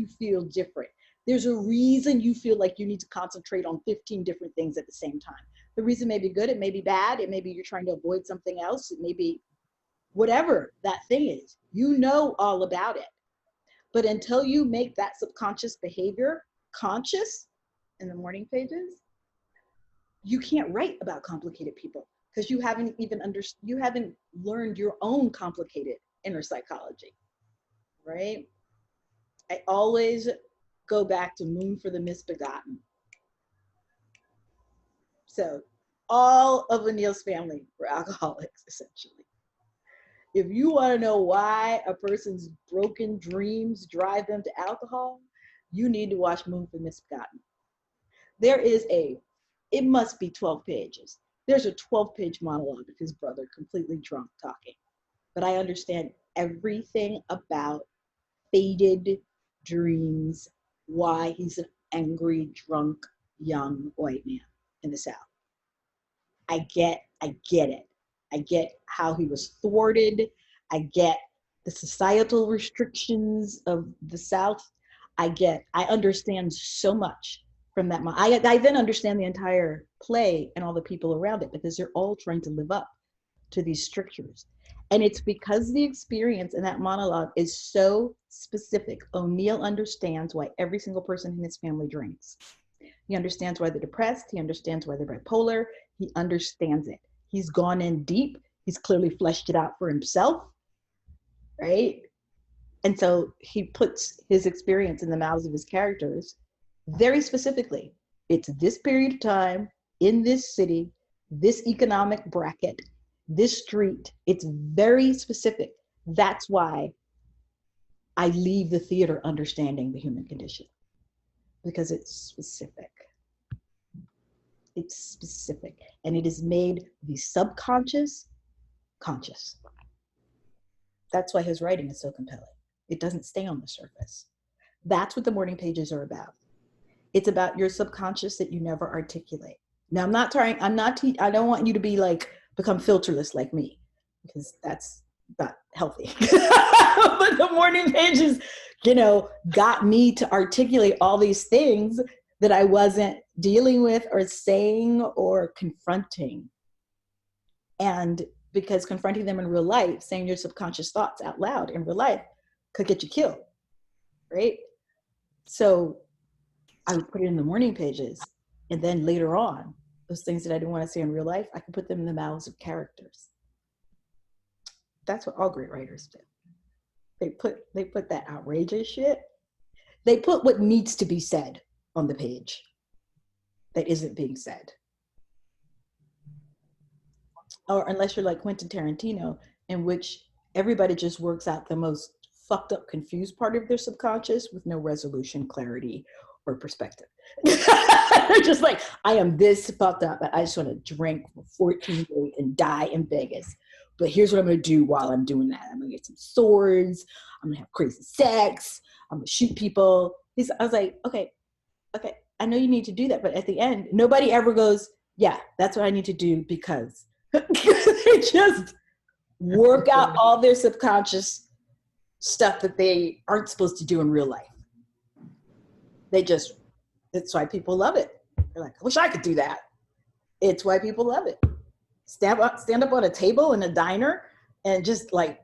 you feel different. There's a reason you feel like you need to concentrate on 15 different things at the same time. The reason may be good, it may be bad, it may be you're trying to avoid something else, it may be whatever that thing is. You know all about it. But until you make that subconscious behavior conscious in the morning pages, you can't write about complicated people because you haven't learned your own complicated inner psychology, right? I always go back to Moon for the Misbegotten. So all of Anil's family were alcoholics, essentially. If you want to know why a person's broken dreams drive them to alcohol, you need to watch Moon for the Misbegotten. It must be 12 pages. There's a 12-page monologue of his brother completely drunk talking. But I understand everything about faded dreams, why he's an angry, drunk, young white man in the South. I get it. I get how he was thwarted. I get the societal restrictions of the South. I understand so much from that. I then understand the entire play and all the people around it because they're all trying to live up to these strictures. And it's because the experience in that monologue is so specific. O'Neill understands why every single person in his family drinks. He understands why they're depressed. He understands why they're bipolar. He understands it. He's gone in deep. He's clearly fleshed it out for himself, right? And so he puts his experience in the mouths of his characters very specifically. It's this period of time in this city, this economic bracket, this street. It's very specific. That's why I leave the theater understanding the human condition, because it's specific. It's specific, and it has made the subconscious conscious. That's why his writing is so compelling. It doesn't stay on the surface. That's what the morning pages are about. It's about your subconscious that you never articulate. Now, I don't want you to be like, become filterless like me, because that's not healthy. But the morning pages, got me to articulate all these things that I wasn't dealing with or saying or confronting. And because confronting them in real life, saying your subconscious thoughts out loud in real life could get you killed, right? So I would put it in the morning pages, and then later on, those things that I didn't want to say in real life, I could put them in the mouths of characters. That's what all great writers do. They put that outrageous shit. They put what needs to be said on the page that isn't being said. Or unless you're like Quentin Tarantino, in which everybody just works out the most fucked up, confused part of their subconscious with no resolution, clarity, or perspective. They're just like, I am this fucked up, but I just want to drink for 14 days and die in Vegas. But here's what I'm going to do while I'm doing that. I'm going to get some swords. I'm going to have crazy sex. I'm going to shoot people. I was like, okay, I know you need to do that. But at the end, nobody ever goes, yeah, that's what I need to do, because they just work out all their subconscious stuff that they aren't supposed to do in real life. That's why people love it. They're like, I wish I could do that. It's why people love it. Stand up on a table in a diner and just like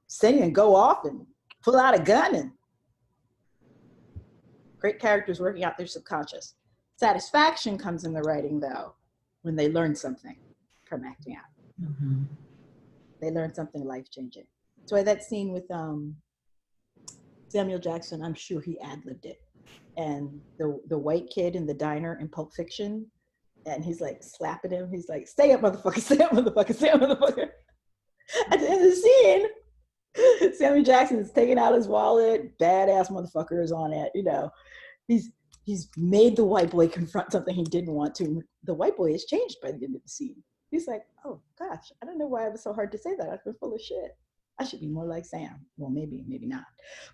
sing and go off and pull out a gun. And great characters working out their subconscious. Satisfaction comes in the writing, though, when they learn something from acting out. Mm-hmm. They learn something life-changing. That's why that scene with Samuel Jackson, I'm sure he ad-libbed it. And the white kid in the diner in Pulp Fiction, and he's like slapping him. He's like, stay up, motherfucker, stay up, motherfucker, stay up, motherfucker. At the end of the scene, Samuel Jackson is taking out his wallet, badass motherfucker is on it, He's made the white boy confront something he didn't want to. The white boy has changed by the end of the scene. He's like, oh gosh, I don't know why it was so hard to say that. I've been full of shit. I should be more like Sam. Well, maybe not.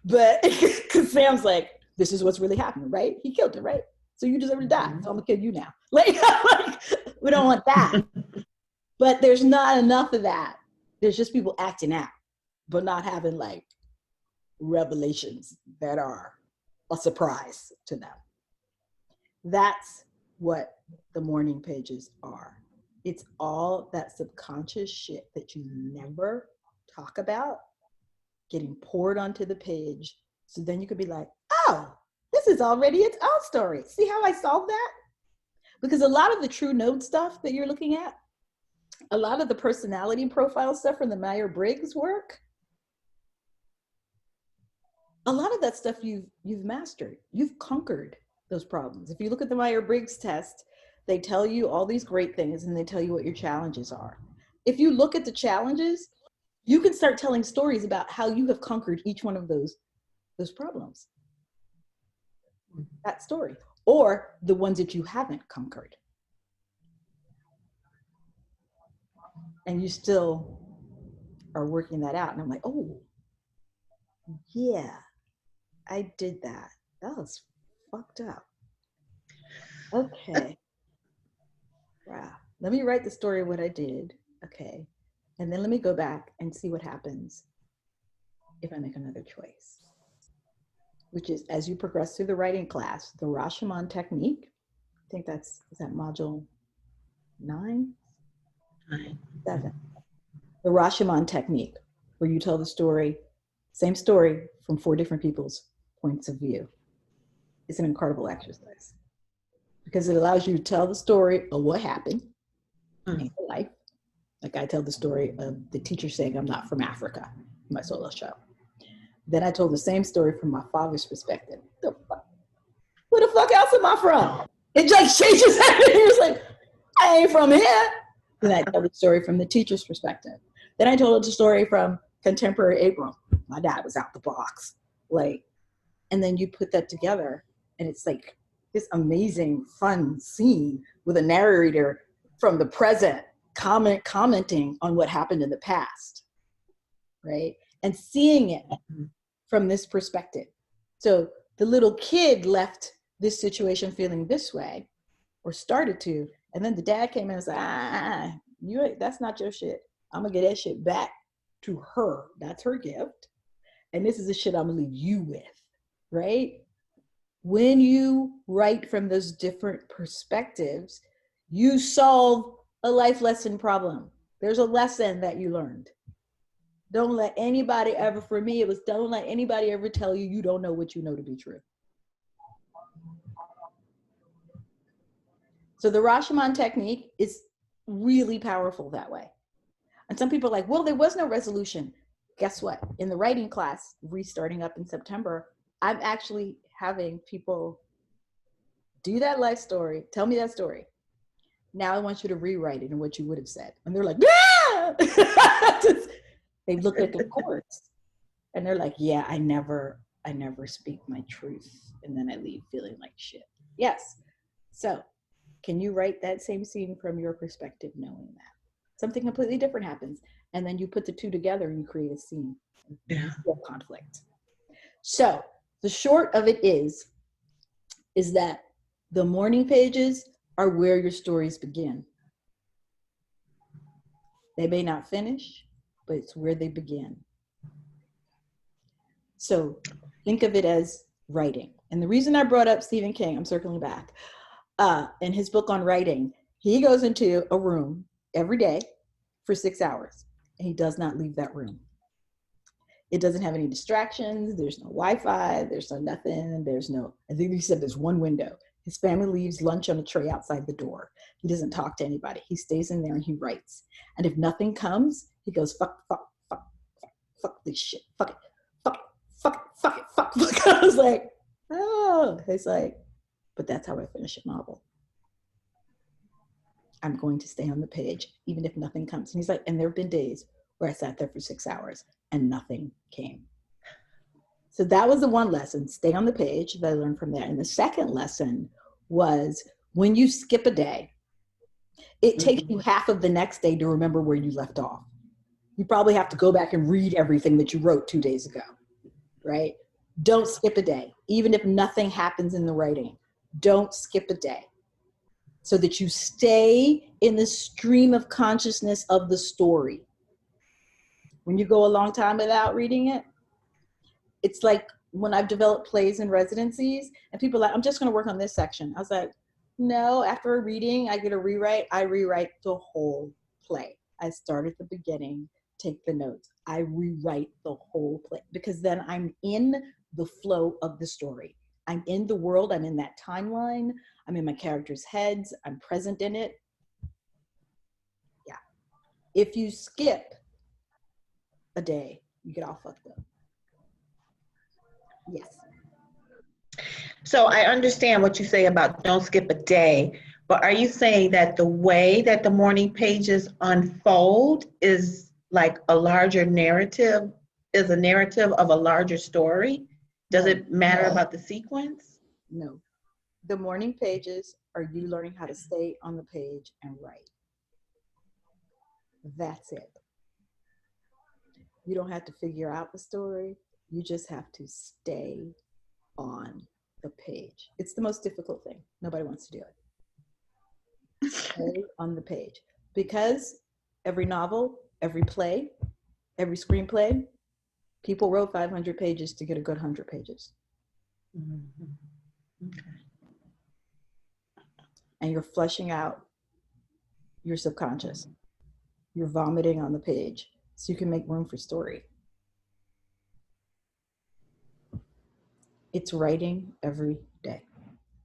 But because Sam's like, this is what's really happening, right? He killed her, right? So you deserve to die. So I'm gonna kill you now. Like we don't want that. But there's not enough of that. There's just people acting out, but not having like revelations that are a surprise to them. That's what the morning pages are. It's all that subconscious shit that you never talk about getting poured onto the page. So then you could be like, oh, this is already its own story. See how I solved that? Because a lot of the true node stuff that you're looking at, a lot of the personality profile stuff from the Myers-Briggs work, a lot of that stuff you've mastered. You've conquered those problems. If you look at the Myers-Briggs test, they tell you all these great things and they tell you what your challenges are. If you look at the challenges, you can start telling stories about how you have conquered each one of those problems. That story, or the ones that you haven't conquered. And you still are working that out. And I'm like, oh, yeah, I did that. That was fucked up. Okay. Wow. Let me write the story of what I did. Okay. And then let me go back and see what happens if I make another choice. Which is, as you progress through the writing class, the Rashomon technique. I think is that module 9? 7. The Rashomon technique, where you tell the story, same story from 4 different people's points of view. It's an incredible exercise because it allows you to tell the story of what happened in your life. Like I tell the story of the teacher saying, I'm not from Africa, in my solo show. Then I told the same story from my father's perspective. Where the fuck else am I from? It just changes everything. He was like, I ain't from here. Then I told the story from the teacher's perspective. Then I told the story from contemporary Abram. My dad was out the box. Like, and then you put that together and it's like this amazing, fun scene with a narrator from the present commenting on what happened in the past, right? And seeing it from this perspective. So the little kid left this situation feeling this way, or started to, and then the dad came in and said, that's not your shit. I'm gonna get that shit back to her. That's her gift. And this is the shit I'm gonna leave you with, right? When you write from those different perspectives, you solve a life lesson problem. There's a lesson that you learned. Don't let anybody ever, for me, it was don't let anybody ever tell you you don't know what you know to be true. So the Rashomon technique is really powerful that way. And some people are like, well, there was no resolution. Guess what? In the writing class, restarting up in September, I'm actually having people do that life story, tell me that story. Now I want you to rewrite it in what you would have said. And they're like, yeah! They look at the courts and they're like, yeah, I never speak my truth. And then I leave feeling like shit. Yes. So can you write that same scene from your perspective, knowing that something completely different happens? And then you put the two together and you create a scene of conflict. So the short of it is that the morning pages are where your stories begin. They may not finish, but it's where they begin. So think of it as writing. And the reason I brought up Stephen King, I'm circling back, in his book on writing, he goes into a room every day for 6 hours, and he does not leave that room. It doesn't have any distractions. There's no Wi-Fi. There's no nothing. I think he said there's one window. His family leaves lunch on a tray outside the door. He doesn't talk to anybody. He stays in there and he writes. And if nothing comes, he goes, fuck this shit. Fuck it. Fuck. I was like, oh. He's like, but that's how I finish a novel. I'm going to stay on the page, even if nothing comes. And he's like, and there have been days where I sat there for 6 hours and nothing came. So that was the one lesson, stay on the page, that I learned from there. And the second lesson was when you skip a day, it takes you half of the next day to remember where you left off. You probably have to go back and read everything that you wrote 2 days ago, right? Don't skip a day. Even if nothing happens in the writing, don't skip a day so that you stay in the stream of consciousness of the story. When you go a long time without reading it, it's like when I've developed plays and residencies, and people are like, I'm just going to work on this section. I was like, no, after a reading, I get a rewrite. I rewrite the whole play. I start at the beginning, take the notes. I rewrite the whole play because then I'm in the flow of the story. I'm in the world. I'm in that timeline. I'm in my characters' heads. I'm present in it. Yeah. If you skip a day, you get all fucked up. Yes. So I understand what you say about don't skip a day, but are you saying that the way that the morning pages unfold is like a larger narrative, is a narrative of a larger story? Does it matter about the sequence? No. The morning pages are you learning how to stay on the page and write. That's it. You don't have to figure out the story. You just have to stay on the page. It's the most difficult thing. Nobody wants to do it. Stay on the page. Because every novel, every play, every screenplay, people wrote 500 pages to get a good 100 pages. Mm-hmm. Okay. And you're flushing out your subconscious. You're vomiting on the page so you can make room for story. It's writing every day.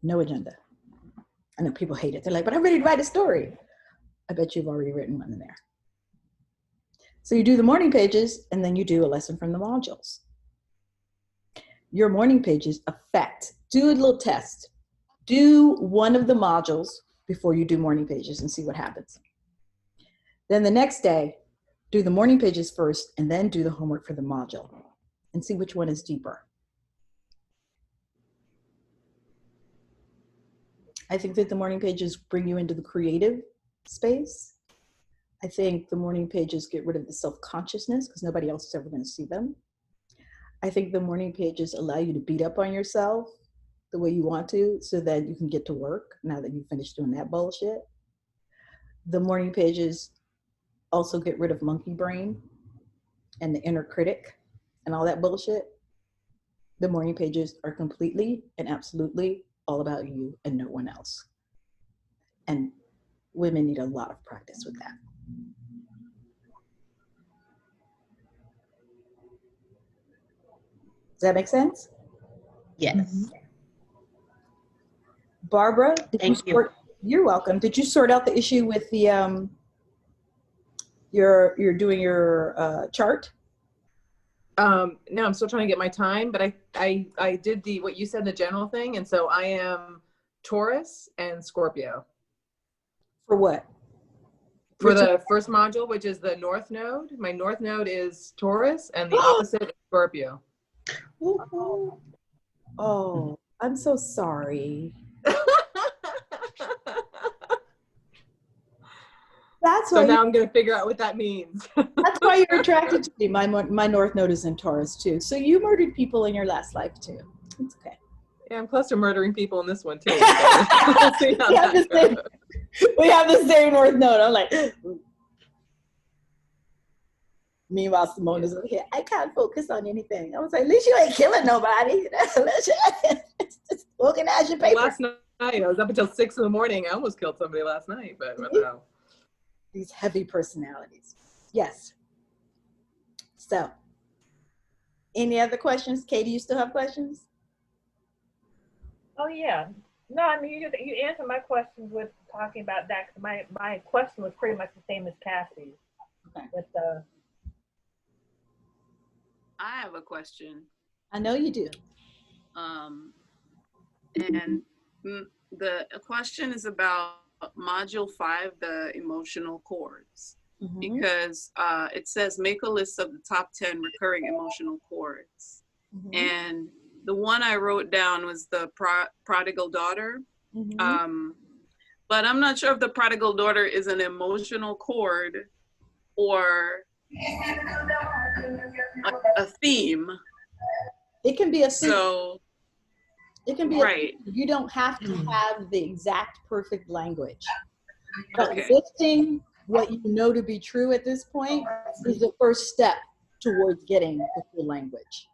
No agenda. I know people hate it. They're like, but I'm ready to write a story. I bet you've already written one in there. So you do the morning pages and then you do a lesson from the modules. Your morning pages affect, do a little test. Do one of the modules before you do morning pages and see what happens. Then the next day, do the morning pages first and then do the homework for the module and see which one is deeper. I think that the morning pages bring you into the creative space. I think the morning pages get rid of the self-consciousness because nobody else is ever going to see them. I think the morning pages allow you to beat up on yourself the way you want to so that you can get to work now that you've finished doing that bullshit. The morning pages also get rid of monkey brain and the inner critic and all that bullshit. The morning pages are completely and absolutely all about you and no one else. And women need a lot of practice with that. Does that make sense? Yes. Barbara, Thank you. You're welcome. Did you sort out the issue with the you're doing your chart? No, I'm still trying to get my time, but I did what you said, the general thing, and so I am Taurus and Scorpio. For what? For the first module, which is the North Node, my North Node is Taurus, and the opposite is Scorpio. Oh, I'm so sorry. That's so why now I'm going to figure out what that means. That's why you're attracted to me. My North Node is in Taurus too. So you murdered people in your last life too. It's okay. Yeah, I'm close to murdering people in this one too. So we'll see how that goes. We have the same North Node. I'm like, meanwhile, Simone is like, I can't focus on anything. I was like, at least you ain't killing nobody. Just organize your paper. Last night, I was up until 6 in the morning. I almost killed somebody last night, but I don't know. These heavy personalities. Yes. So, any other questions? Katie, you still have questions? Oh, yeah. No, I mean, you answered my questions with talking about that. My question was pretty much the same as Cassie's. Okay. With I have a question. I know you do. And the question is about Module 5, the emotional chords. Mm-hmm. Because it says make a list of the top 10 recurring emotional chords. Mm-hmm. And the one I wrote down was the prodigal daughter. Mm-hmm. But I'm not sure if the prodigal daughter is an emotional chord or a theme. It can be a so. It can be right. You don't have to have the exact perfect language. But okay. listing what you know to be true at this point is the first step towards getting the full language.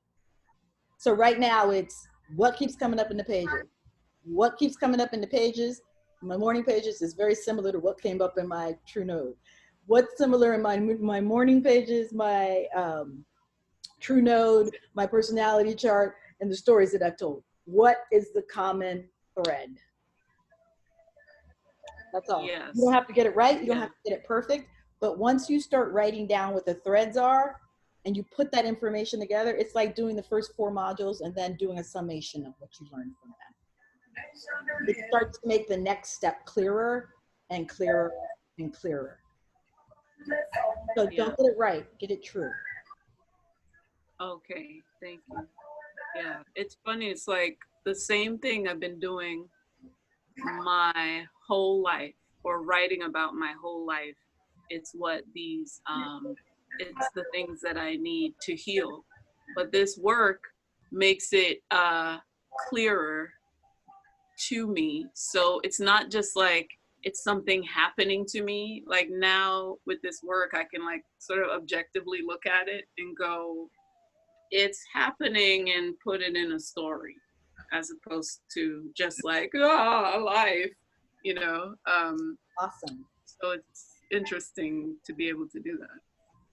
So right now it's what keeps coming up in the pages. What keeps coming up in the pages, my morning pages, is very similar to what came up in my True Node. What's similar in my morning pages, my True Node, my personality chart, and the stories that I've told. What is the common thread? That's all. Yes. You don't have to get it right. You don't Yeah. have to get it perfect. But once you start writing down what the threads are and you put that information together, it's like doing the first 4 modules and then doing a summation of what you learned from them. It starts to make the next step clearer and clearer and clearer. So Yeah. don't get it right, get it true. Okay, thank you. Yeah, it's funny. It's like the same thing I've been doing my whole life, or writing about my whole life. It's what these, it's the things that I need to heal. But this work makes it clearer to me. So it's not just like it's something happening to me. Like now with this work, I can like sort of objectively look at it and go, it's happening, and put it in a story, as opposed to just like, life, you know. Awesome. So it's interesting to be able to do that.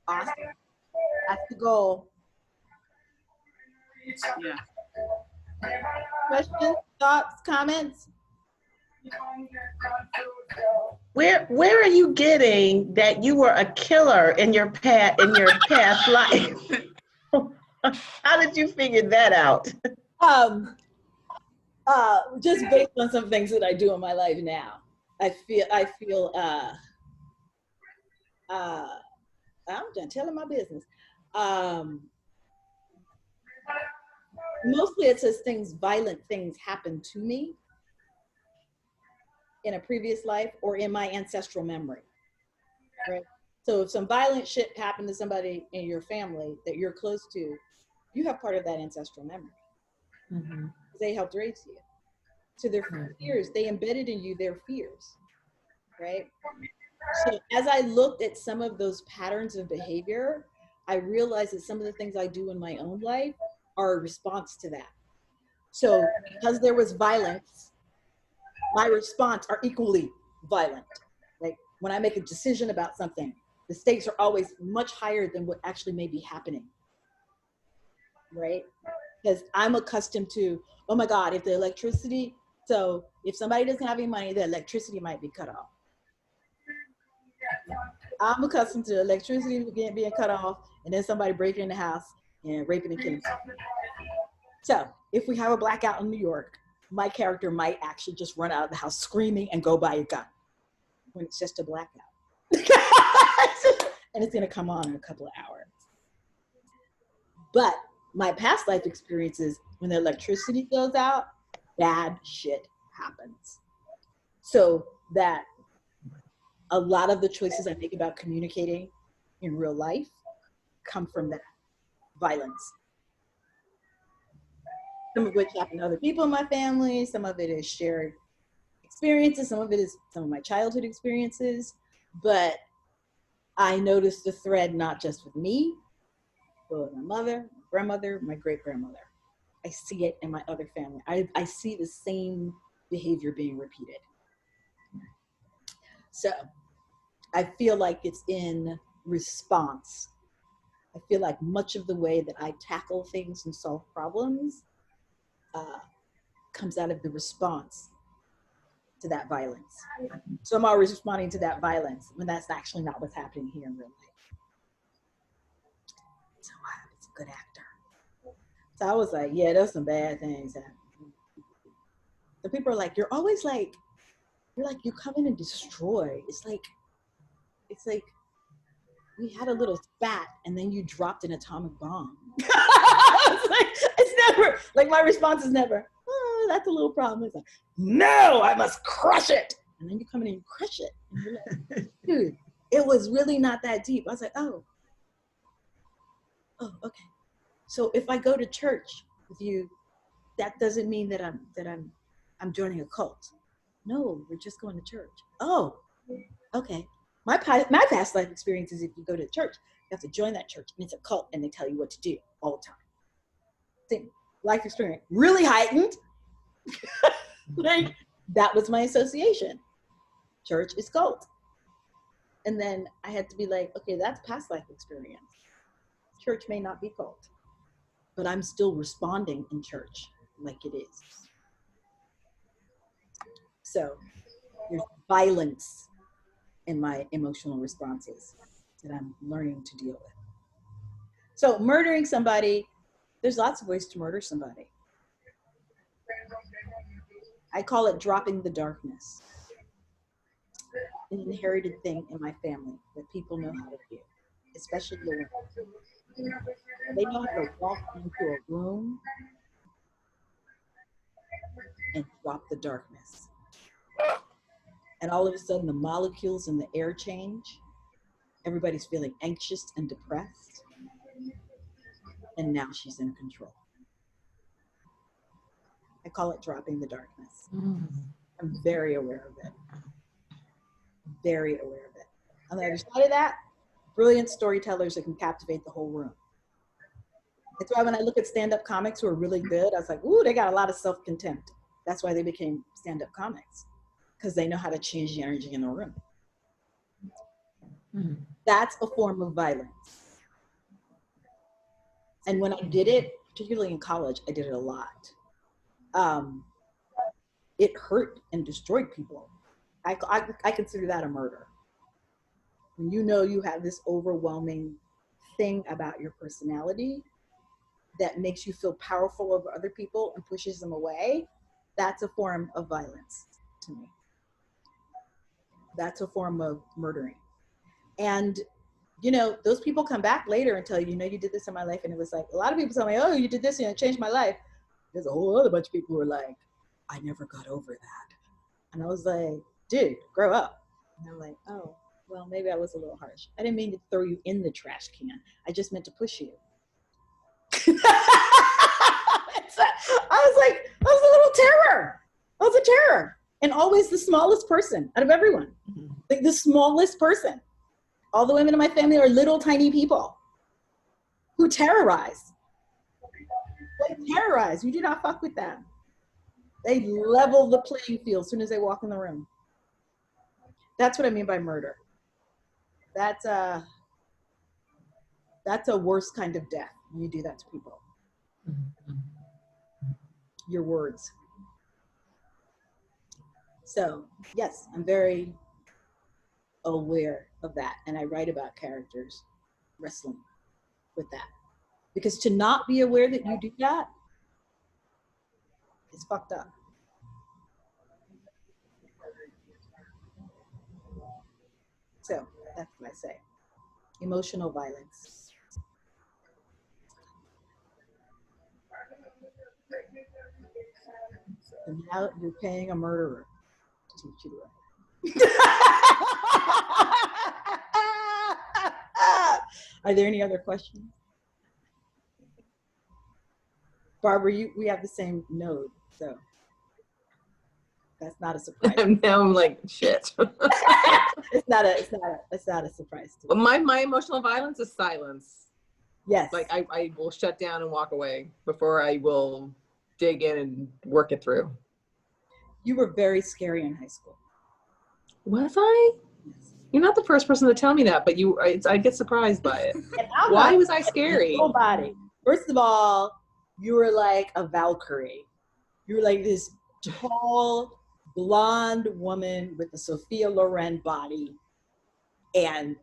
Awesome. That's the goal. Yeah. Questions, thoughts, comments? Where are you getting that you were a killer in your past life? How did you figure that out? Just based on some things that I do in my life now. I feel I'm done telling my business. Mostly it says violent things happen to me in a previous life or in my ancestral memory, right? So if some violent shit happened to somebody in your family that you're close to, you have part of that ancestral memory. Mm-hmm. They helped raise you. So their fears, they embedded in you their fears, right? So as I looked at some of those patterns of behavior, I realized that some of the things I do in my own life are a response to that. So because there was violence, my response are equally violent. Like when I make a decision about something, the stakes are always much higher than what actually may be happening, right? Because I'm accustomed to, oh my God, if the electricity, so if somebody doesn't have any money, the electricity might be cut off. I'm accustomed to electricity being cut off and then somebody breaking in the house and raping and killing. So if we have a blackout in New York, my character might actually just run out of the house screaming and go buy a gun when it's just a blackout. And it's gonna come on in a couple of hours. But my past life experiences, when the electricity goes out, bad shit happens. So that a lot of the choices I make about communicating in real life come from that violence. Some of which happen to other people in my family, some of it is shared experiences, some of it is some of my childhood experiences, but I noticed the thread not just with me, but with my mother, my grandmother, my great-grandmother. I see it in my other family. I see the same behavior being repeated. So I feel like it's in response. I feel like much of the way that I tackle things and solve problems comes out of the response to that violence. So I'm always responding to that violence when that's actually not what's happening here in real life. So I was a good actor. So I was like, yeah, there's some bad things happening. The people are like, you're always like, you come in and destroy. It's like we had a little spat and then you dropped an atomic bomb. It's never, like my response is never, oh, that's a little problem. It's like, no, I must crush it. And then you come in and you crush it. And you're like, dude, it was really not that deep. I was like, oh, okay. So if I go to church with you, that doesn't mean that I'm joining a cult. No, we're just going to church. Oh, okay. My past life experience is if you go to church, you have to join that church and it's a cult and they tell you what to do all the time. life experience, really heightened. Like, that was my association. Church is cult. And then I had to be like, okay, that's past life experience. Church may not be cult, but I'm still responding in church like it is. So there's violence in my emotional responses that I'm learning to deal with. So murdering somebody, there's lots of ways to murder somebody. I call it dropping the darkness. An inherited thing in my family that people know how to do, especially the women. They know how to walk into a room and drop the darkness. And all of a sudden the molecules in the air change. Everybody's feeling anxious and depressed. And now she's in control. I call it dropping the darkness. I'm very aware of it. Very aware of it. On the other side of that, brilliant storytellers that can captivate the whole room. That's why when I look at stand-up comics who are really good, I was like, ooh, they got a lot of self-contempt. That's why they became stand-up comics, because they know how to change the energy in the room. That's a form of violence. And when I did it, particularly in college, I did it a lot. It hurt and destroyed people. I consider that a murder. When you know you have this overwhelming thing about your personality that makes you feel powerful over other people and pushes them away, that's a form of violence to me. That's a form of murdering. And, you know, those people come back later and tell you, you know, you did this in my life. And it was like, a lot of people tell me, oh, you did this and it changed my life. There's a whole other bunch of people who are like, I never got over that. And I was like, dude, grow up. And I'm like, oh, well, maybe I was a little harsh. I didn't mean to throw you in the trash can. I just meant to push you. I was like, I was a little terror. I was a terror. And always the smallest person out of everyone. Like the smallest person. All the women in my family are little tiny people who terrorize. They terrorize. You do not fuck with them. They level the playing field as soon as they walk in the room. That's what I mean by murder. That's a worse kind of death when you do that to people. Your words. So yes, I'm very aware of that. And I write about characters wrestling with that. Because to not be aware that you do that is fucked up. So that's what I say. Emotional violence. And now you're paying a murderer to teach you to write. Are there any other questions? Barbara, we have the same node, so that's not a surprise. Now I'm like, shit. It's not a surprise to me. Well, my emotional violence is silence. Yes. Like I will shut down and walk away before I will dig in and work it through. You were very scary in high school. Was I? Yes. You're not the first person to tell me that, but I get surprised by it. Why was I scary? Nobody. First of all, you were like a Valkyrie. You were like this tall, blonde woman with a Sophia Loren body and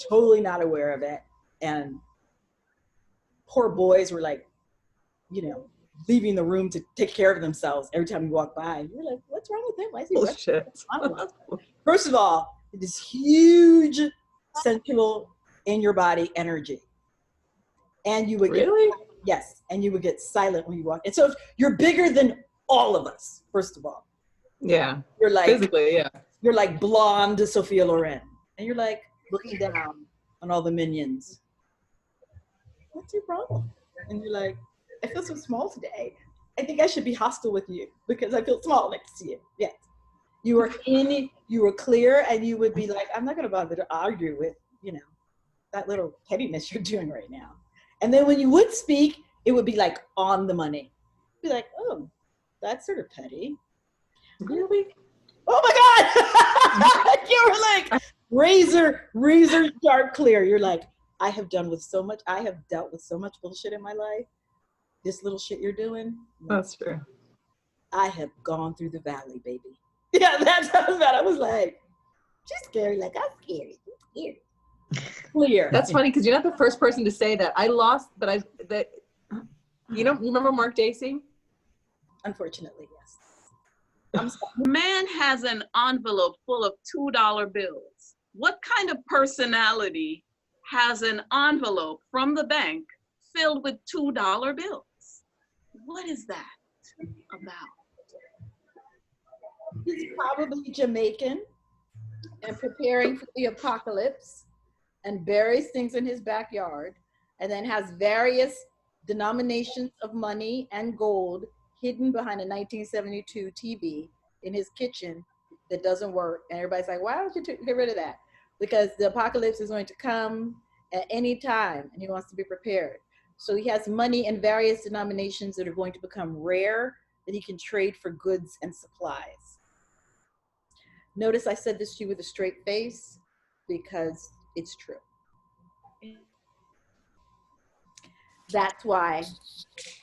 totally not aware of it. And poor boys were like, you know, leaving the room to take care of themselves every time you walk by. You're like, what's wrong with him? Why is he Bullshit. First of all, this huge sensual in your body energy. And you would Really? Yes, and you would get silent when you walk. And so you're bigger than all of us, first of all. Yeah. You're like Physically, yeah. You're like blonde Sophia Loren. And you're like looking down on all the minions. What's your problem? And you're like, I feel so small today. I think I should be hostile with you because I feel small next to you. Yes. You were clear, and you would be like, I'm not gonna bother to argue with, you know, that little pettiness you're doing right now. And then when you would speak, it would be like on the money. be like, oh, that's sort of petty. Really? Oh my God! You were like razor sharp clear. You're like, I have dealt with so much bullshit in my life. This little shit you're doing. That's true. I have gone through the valley, baby. Yeah, that's how I was like, she's scary. Like, I'm scary. Clear. That's funny because you're not the first person to say that. You remember Mark Dacey? Unfortunately, yes. I'm sorry. Man has an envelope full of $2 bills. What kind of personality has an envelope from the bank filled with $2 bills? What is that about? He's probably Jamaican and preparing for the apocalypse and buries things in his backyard and then has various denominations of money and gold hidden behind a 1972 TV in his kitchen that doesn't work. And everybody's like, why don't you get rid of that? Because the apocalypse is going to come at any time and he wants to be prepared. So he has money in various denominations that are going to become rare that he can trade for goods and supplies. Notice I said this to you with a straight face because it's true. That's why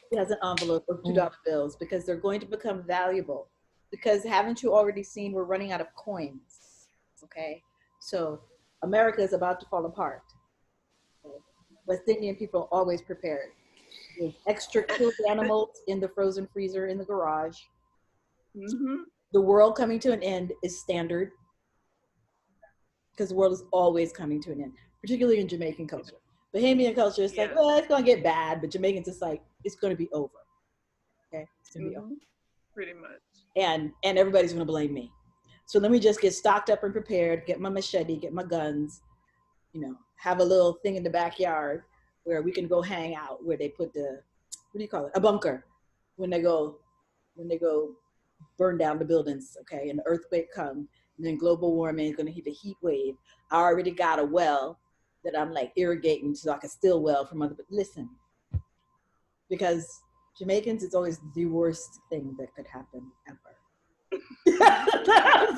he has an envelope of $2 bills, because they're going to become valuable. Because haven't you already seen we're running out of coins? Okay, so America is about to fall apart. West Indian people are always prepared. There's extra killed animals in the frozen freezer in the garage. Mm-hmm. The world coming to an end is standard, because the world is always coming to an end, particularly in Jamaican culture. Bahamian culture is like, well, it's going to get bad, but Jamaicans, it's like, it's going to be over. Okay, it's going to be over. Pretty much. And everybody's going to blame me. So let me just get stocked up and prepared, get my machete, get my guns, have a little thing in the backyard where we can go hang out, where they put a bunker, when they go burn down the buildings, okay, and the earthquake comes, and then global warming is going to hit a heat wave. I already got a well that I'm like irrigating so I can still well from other, but listen, because Jamaicans, it's always the worst thing that could happen ever.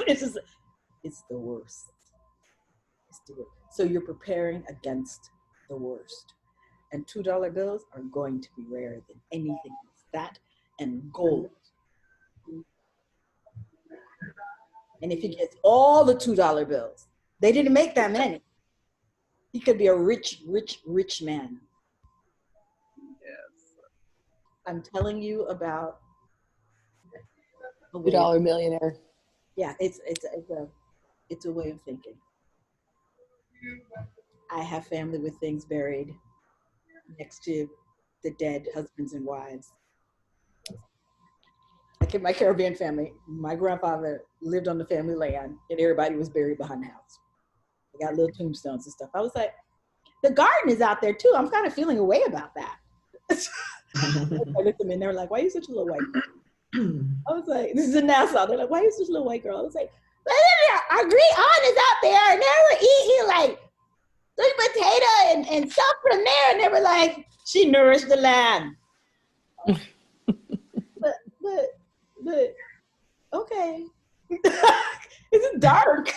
it's the worst. It's the worst. So you're preparing against the worst. And $2 bills are going to be rarer than anything else. That and gold. And if he gets all the $2 bills, they didn't make that many. He could be a rich, rich, rich man. Yes. I'm telling you about $2 millionaire. Yeah, it's a way of thinking. I have family with things buried next to the dead husbands and wives. Like in my Caribbean family, my grandfather lived on the family land and everybody was buried behind the house. They got little tombstones and stuff. I was like, the garden is out there too. I'm kind of feeling a way about that. I looked at them and they were like, why are you such a little white girl? I was like, this is in Nassau. They're like, why are you such a little white girl? I was like, our great aunt is out there and they were eating like sweet potato and stuff from there. And they were like, she nourished the land. but okay. It's dark.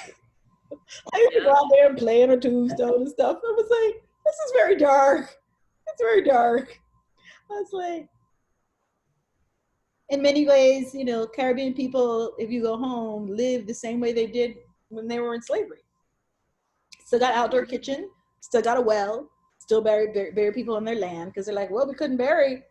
I used to go out there and play on a tombstone and stuff. I was like, this is very dark. It's very dark. I was like, in many ways, Caribbean people, if you go home, live the same way they did when they were in slavery. Still got outdoor kitchen, still got a well, still bury people on their land, because they're like, well, we couldn't bury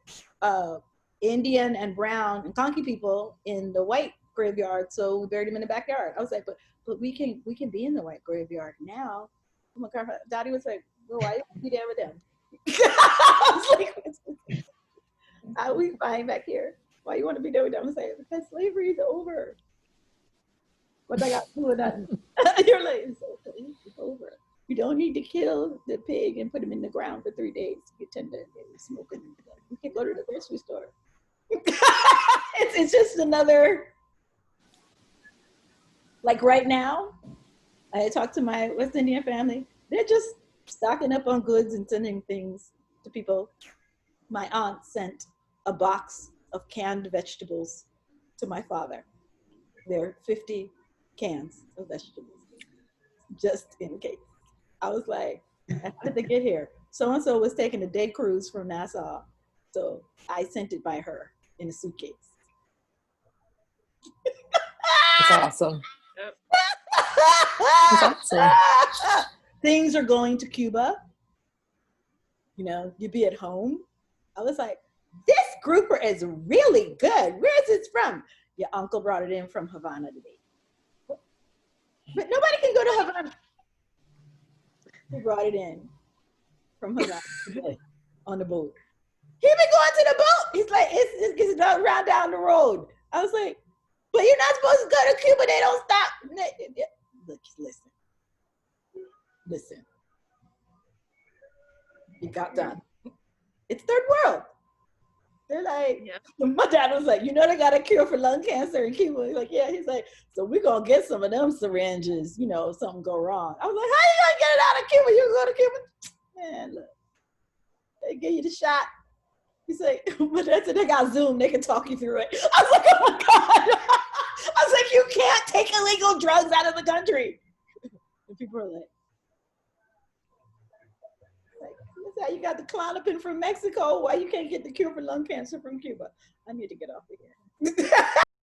Indian and brown and Conky people in the white graveyard, so we buried them in the backyard. I was like, but we can be in the white graveyard now. Oh my God, Daddy was like, well, why you be there with them? I was like, we fine back here. Why you want to be there with them? I was like, because slavery is over. What I got to do with that? You're like, it's over. You don't need to kill the pig and put him in the ground for 3 days to get tender and smoking. You can go to the grocery store. It's just another, like right now, I talked to my West Indian family. They're just stocking up on goods and sending things to people. My aunt sent a box of canned vegetables to my father. There are 50 cans of vegetables, just in case. I was like, how did they get here? So-and-so was taking a day cruise from Nassau. So I sent it by her in a suitcase. That's awesome. Yep. That's awesome. Things are going to Cuba. You know, you'd be at home. I was like, this grouper is really good. Where's it from? Your uncle brought it in from Havana today. But nobody can go to Havana. He brought it in from Havana today on the boat. He been going to the boat. He's like, it's not around down the road. I was like, but you're not supposed to go to Cuba. They don't stop. Look, listen. It got done. It's third world. They're like, Yeah. My dad was like, you know, they got a cure for lung cancer in Cuba. He's like, yeah. He's like, so we're going to get some of them syringes, you know, if something go wrong. I was like, how you going to get it out of Cuba? You go to Cuba? Man, look, they give you the shot. He's like, but that's it. They got Zoom. They can talk you through it. I was like, oh my God. I was like, you can't take illegal drugs out of the country. And people are like, that's how you got the Klonopin from Mexico. Why you can't get the cure for lung cancer from Cuba? I need to get off of here.